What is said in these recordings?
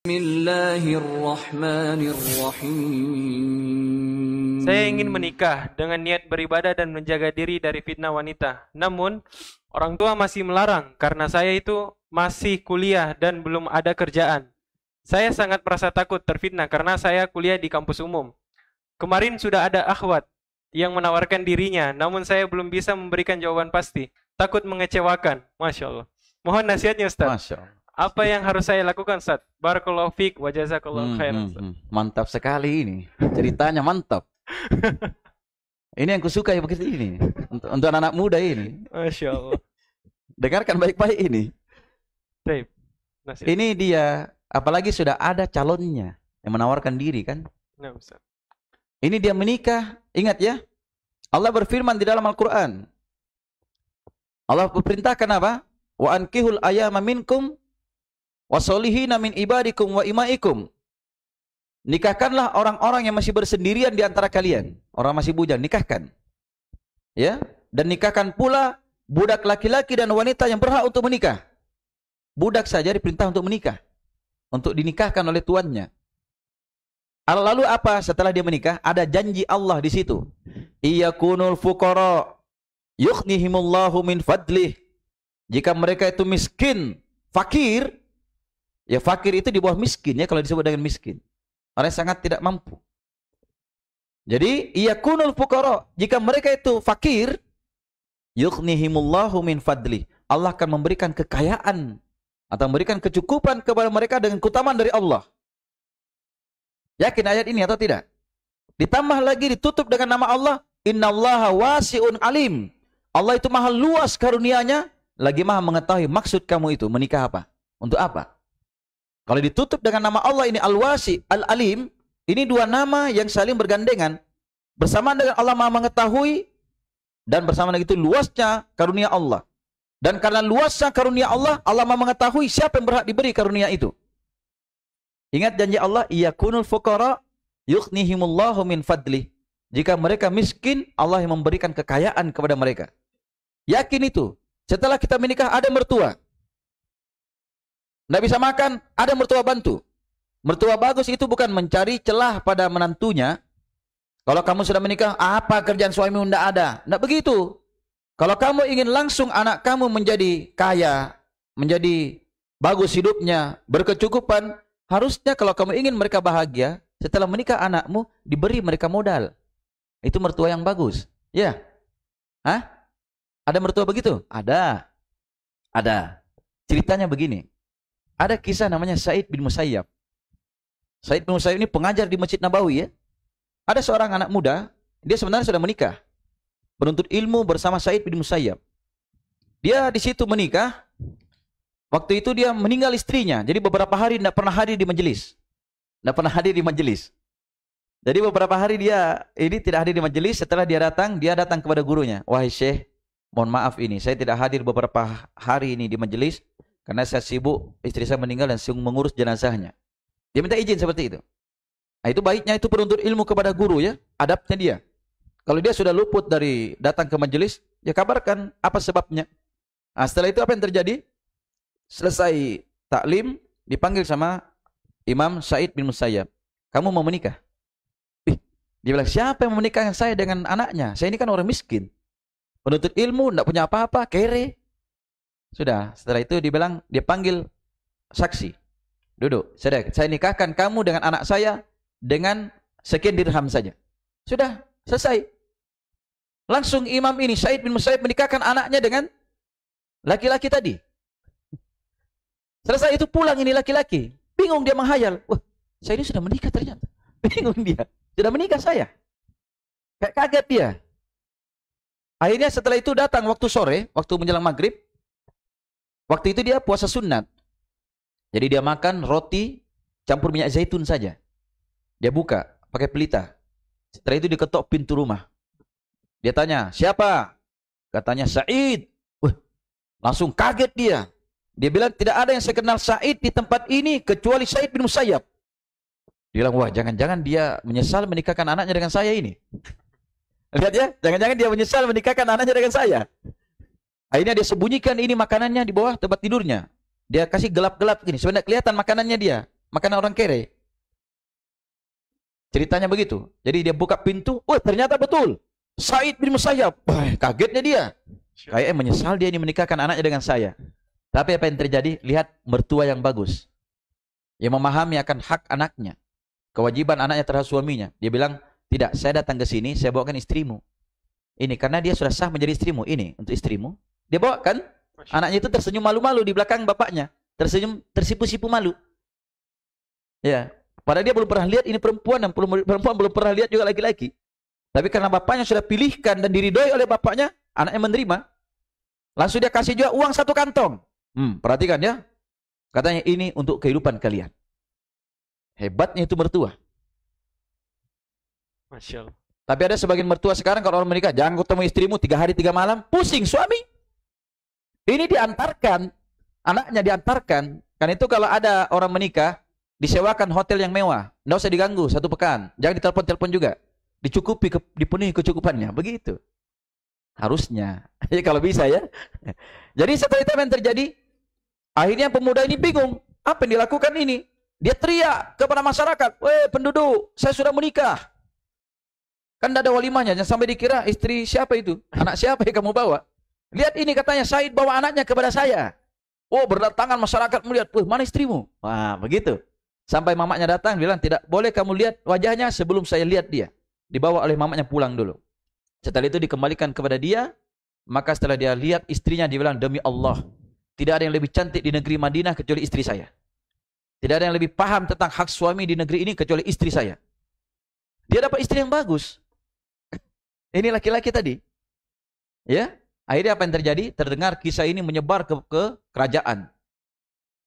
Bismillahirrahmanirrahim. Saya ingin menikah dengan niat beribadah dan menjaga diri dari fitnah wanita. Namun, orang tua masih melarang karena saya itu masih kuliah dan belum ada kerjaan. Saya sangat merasa takut terfitnah karena saya kuliah di kampus umum. Kemarin sudah ada akhwat yang menawarkan dirinya, namun saya belum bisa memberikan jawaban pasti. Takut mengecewakan. Masya Allah. Mohon nasihatnya, Ustaz. Masya Allah. Apa yang harus saya lakukan, Ustaz? Barakallahu fiik wa jazakallahu khairan, Ustaz. Mantap sekali ini. Ceritanya mantap. Ini yang kusuka ya begitu ini. Untuk anak muda ini. Masya Allah. Dengarkan baik-baik ini. Baik. Nasihat. Ini dia, apalagi sudah ada calonnya yang menawarkan diri kan. Nah, Ustaz. Ini dia menikah. Ingat ya. Allah berfirman di dalam Al-Quran. Allah perintahkan apa? Wa ankihul ayama minkum wasolihina min ibadikum wa imaikum. Nikahkanlah orang-orang yang masih bersendirian di antara kalian. Orang masih bujang, nikahkan. Ya, dan nikahkan pula budak laki-laki dan wanita yang berhak untuk menikah. Budak saja diperintah untuk menikah. Untuk dinikahkan oleh tuannya. Lalu apa setelah dia menikah? Ada janji Allah di situ. Iyakunul fuqara yughnihimullahu min fadlih. Jika mereka itu miskin, fakir, ya fakir itu di bawah miskin ya kalau disebut dengan miskin. Orang sangat tidak mampu. Jadi iyakunul fuqara, jika mereka itu fakir, yughnihimullahu min fadli. Allah akan memberikan kekayaan atau memberikan kecukupan kepada mereka dengan keutamaan dari Allah. Yakin ayat ini atau tidak? Ditambah lagi ditutup dengan nama Allah, innallaha wasi'un alim. Allah itu maha luas karunia-Nya, lagi maha mengetahui maksud kamu itu menikah apa? Untuk apa? Kalau ditutup dengan nama Allah ini Al-Wasi, Al-Alim, ini dua nama yang saling bergandengan. Bersamaan dengan Allah maha mengetahui, dan bersamaan dengan itu luasnya karunia Allah. Dan karena luasnya karunia Allah, Allah maha mengetahui siapa yang berhak diberi karunia itu. Ingat janji Allah, iyakunul fuqara yughnihimullahu min fadli. Jika mereka miskin, Allah yang memberikan kekayaan kepada mereka. Yakin itu. Setelah kita menikah ada mertua. Tidak bisa makan, ada mertua bantu. Mertua bagus itu bukan mencari celah pada menantunya. Kalau kamu sudah menikah, apa kerjaan suamimu? Tidak ada. Tidak begitu. Kalau kamu ingin langsung anak kamu menjadi kaya, menjadi bagus hidupnya, berkecukupan, harusnya kalau kamu ingin mereka bahagia, setelah menikah anakmu, diberi mereka modal. Itu mertua yang bagus. Ya. Hah? Ada mertua begitu? Ada. Ada. Ceritanya begini. Ada kisah namanya Sa'id bin Musayyab. Sa'id bin Musayyab ini pengajar di Masjid Nabawi ya. Ada seorang anak muda, dia sebenarnya sudah menikah. Penuntut ilmu bersama Sa'id bin Musayyab. Dia di situ menikah. Waktu itu dia meninggal istrinya. Jadi beberapa hari tidak pernah hadir di majelis. Tidak pernah hadir di majelis. Jadi beberapa hari dia ini tidak hadir di majelis. Setelah dia datang kepada gurunya. Wahai Syekh, mohon maaf ini, saya tidak hadir beberapa hari ini di majelis. Karena saya sibuk, istri saya meninggal dan sibuk mengurus jenazahnya. Dia minta izin seperti itu. Nah, itu baiknya itu penuntut ilmu kepada guru ya, adabnya dia. Kalau dia sudah luput dari datang ke majelis, ya kabarkan apa sebabnya. Nah, setelah itu apa yang terjadi? Selesai taklim, dipanggil sama Imam Sa'id bin Musayyab. Kamu mau menikah? Dia bilang, siapa yang menikahkan saya dengan anaknya? Saya ini kan orang miskin. Penuntut ilmu, tidak punya apa-apa, kere. Sudah, setelah itu dia panggil saksi. Duduk, saya nikahkan kamu dengan anak saya dengan sekian dirham saja. Sudah, selesai. Langsung imam ini, Sa'id bin Musayyab menikahkan anaknya dengan laki-laki tadi. Selesai itu pulang ini laki-laki. Bingung dia menghayal. Wah, saya ini sudah menikah ternyata. Bingung dia. Sudah menikah saya. Kayak kaget dia. Akhirnya setelah itu datang waktu sore, waktu menjelang maghrib. Waktu itu dia puasa sunat. Jadi dia makan roti campur minyak zaitun saja. Dia buka pakai pelita. Setelah itu diketok pintu rumah. Dia tanya, siapa? Katanya Sa'id. Wah, langsung kaget dia. Dia bilang tidak ada yang saya kenal Sa'id di tempat ini kecuali Sa'id bin Musayyab. Dia bilang, wah jangan-jangan dia menyesal menikahkan anaknya dengan saya ini. Lihat ya, jangan-jangan dia menyesal menikahkan anaknya dengan saya. Akhirnya dia sembunyikan ini makanannya di bawah tempat tidurnya. Dia kasih gelap-gelap gini, sebenarnya kelihatan makanannya dia. makanan orang kere. Ceritanya begitu. Jadi dia buka pintu, oh ternyata betul. Said bin Musayyab. Wah, kagetnya dia. Kayaknya menyesal dia ini menikahkan anaknya dengan saya. Tapi apa yang terjadi? Lihat mertua yang bagus. Yang memahami akan hak anaknya. Kewajiban anaknya terhadap suaminya. Dia bilang, tidak, saya datang ke sini, saya bawakan istrimu. Ini, karena dia sudah sah menjadi istrimu. Ini, untuk istrimu. Dia bawakan, anaknya itu tersenyum malu-malu di belakang bapaknya. Tersenyum, tersipu-sipu malu. Ya, padahal dia belum pernah lihat ini perempuan, dan perempuan belum pernah lihat juga laki-laki. Tapi karena bapaknya sudah pilihkan dan diridhoi oleh bapaknya, anaknya menerima. Langsung dia kasih juga uang 1 kantong. Perhatikan ya. Katanya ini untuk kehidupan kalian. Hebatnya itu mertua. Masya Allah. Tapi ada sebagian mertua sekarang kalau orang menikah, jangan ketemu istrimu 3 hari 3 malam, pusing suami. Ini diantarkan, anaknya diantarkan. Karena itu kalau ada orang menikah, disewakan hotel yang mewah. Nggak usah diganggu 1 pekan. Jangan ditelepon-telepon juga. Dicukupi, dipenuhi kecukupannya. Begitu. Harusnya. Ya, kalau bisa ya. Jadi setelah itu yang terjadi, akhirnya pemuda ini bingung. Apa yang dilakukan ini? Dia teriak kepada masyarakat. Weh penduduk, saya sudah menikah. Kan tidak ada walimahnya. Jangan sampai dikira istri siapa itu? Anak siapa yang kamu bawa? Lihat ini katanya, Said bawa anaknya kepada saya. Oh berdatangan masyarakat melihat. Wah mana istrimu? Wah begitu. Sampai mamanya datang bilang, tidak boleh kamu lihat wajahnya sebelum saya lihat dia. Dibawa oleh mamanya pulang dulu. Setelah itu dikembalikan kepada dia. Maka setelah dia lihat istrinya, dia bilang, demi Allah, tidak ada yang lebih cantik di negeri Madinah kecuali istri saya. Tidak ada yang lebih paham tentang hak suami di negeri ini kecuali istri saya. Dia dapat istri yang bagus. Ini laki-laki tadi. Ya, akhirnya apa yang terjadi? Terdengar kisah ini menyebar ke kerajaan.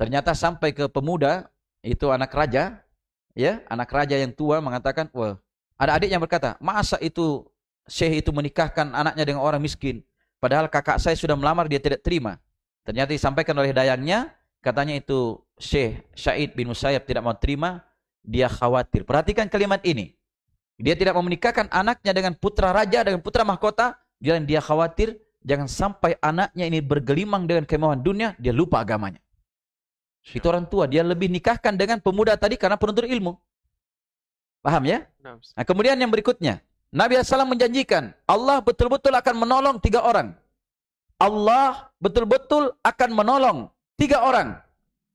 Ternyata sampai ke pemuda, itu anak raja. Ya, anak raja yang tua mengatakan, wah, ada adik yang berkata, masa itu syekh itu menikahkan anaknya dengan orang miskin? Padahal kakak saya sudah melamar, dia tidak terima. Ternyata disampaikan oleh dayangnya, katanya itu Syekh Said bin Musayyab tidak mau terima, dia khawatir. Perhatikan kalimat ini. Dia tidak mau menikahkan anaknya dengan putra raja, dengan putra mahkota. Dia khawatir, jangan sampai anaknya ini bergelimang dengan kemewahan dunia, dia lupa agamanya. Itu orang tua, dia lebih nikahkan dengan pemuda tadi karena penuntut ilmu. Paham ya? Nah, kemudian yang berikutnya. Nabi SAW menjanjikan, Allah betul-betul akan menolong 3 orang. Allah betul-betul akan menolong 3 orang.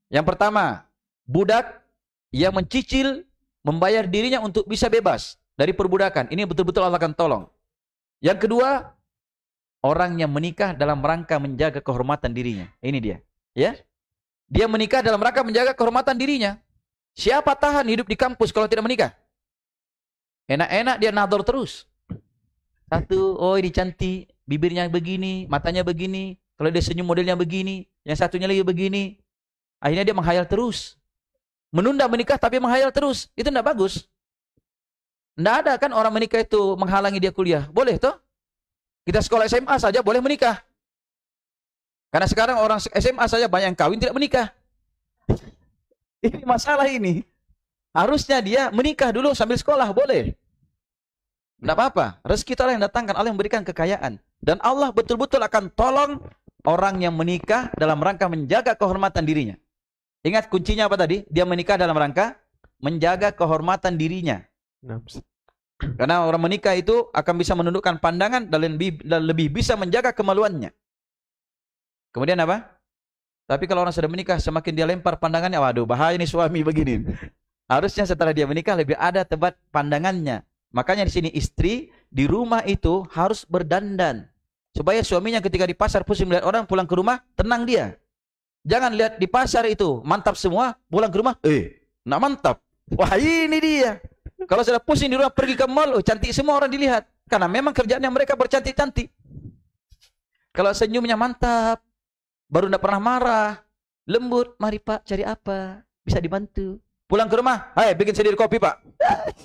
Yang pertama, budak yang mencicil membayar dirinya untuk bisa bebas dari perbudakan. Ini betul-betul Allah akan tolong. Yang kedua, orang yang menikah dalam rangka menjaga kehormatan dirinya. Ini dia. Ya, dia menikah dalam rangka menjaga kehormatan dirinya. Siapa tahan hidup di kampus kalau tidak menikah? Enak-enak dia nador terus. Satu, oh ini cantik, bibirnya begini, matanya begini. Kalau dia senyum modelnya begini, yang satunya lagi begini. Akhirnya dia menghayal terus. Menunda menikah tapi menghayal terus. Itu tidak bagus. Tidak ada kan orang menikah itu menghalangi dia kuliah. Boleh toh? Kita sekolah SMA saja boleh menikah. Karena sekarang orang SMA saja banyak yang kawin tidak menikah. Ini masalah ini. Harusnya dia menikah dulu sambil sekolah, boleh. Tidak apa-apa. Rezeki Allah yang datangkan, Allah yang berikan kekayaan. Dan Allah betul-betul akan tolong orang yang menikah dalam rangka menjaga kehormatan dirinya. Ingat kuncinya apa tadi? Dia menikah dalam rangka menjaga kehormatan dirinya. Karena orang menikah itu akan bisa menundukkan pandangan dan lebih bisa menjaga kemaluannya. Kemudian apa? Tapi kalau orang sudah menikah, semakin dia lempar pandangannya, waduh bahaya nih suami begini. Harusnya setelah dia menikah lebih ada tempat pandangannya. Makanya di sini istri di rumah itu harus berdandan. Supaya suaminya ketika di pasar pusing melihat orang, pulang ke rumah tenang dia. Jangan lihat di pasar itu mantap semua, pulang ke rumah, nak mantap. Wah ini dia. Kalau sudah pusing di rumah pergi ke mall, cantik semua orang dilihat. Karena memang kerjaannya mereka bercantik-cantik. Kalau senyumnya mantap, baru tidak pernah marah, lembut, mari pak cari apa, bisa dibantu. Pulang ke rumah, hai bikin sendiri kopi pak.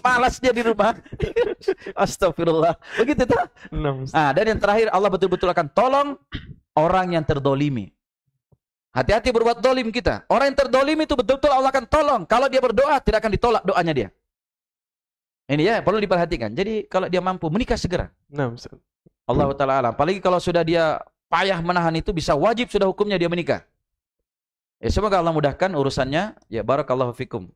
Malas dia di rumah. Astagfirullah. Begitu tak? Nah, dan yang terakhir Allah betul-betul akan tolong orang yang terdolimi. Hati-hati berbuat dolim kita. Orang yang terdolimi itu betul-betul Allah akan tolong. Kalau dia berdoa tidak akan ditolak doanya dia. Ini ya perlu diperhatikan. Jadi kalau dia mampu menikah segera. Allah Ta'ala alam. Apalagi kalau sudah dia payah menahan itu bisa wajib sudah hukumnya dia menikah. Semoga Allah mudahkan urusannya. Ya, barakallahu fikum.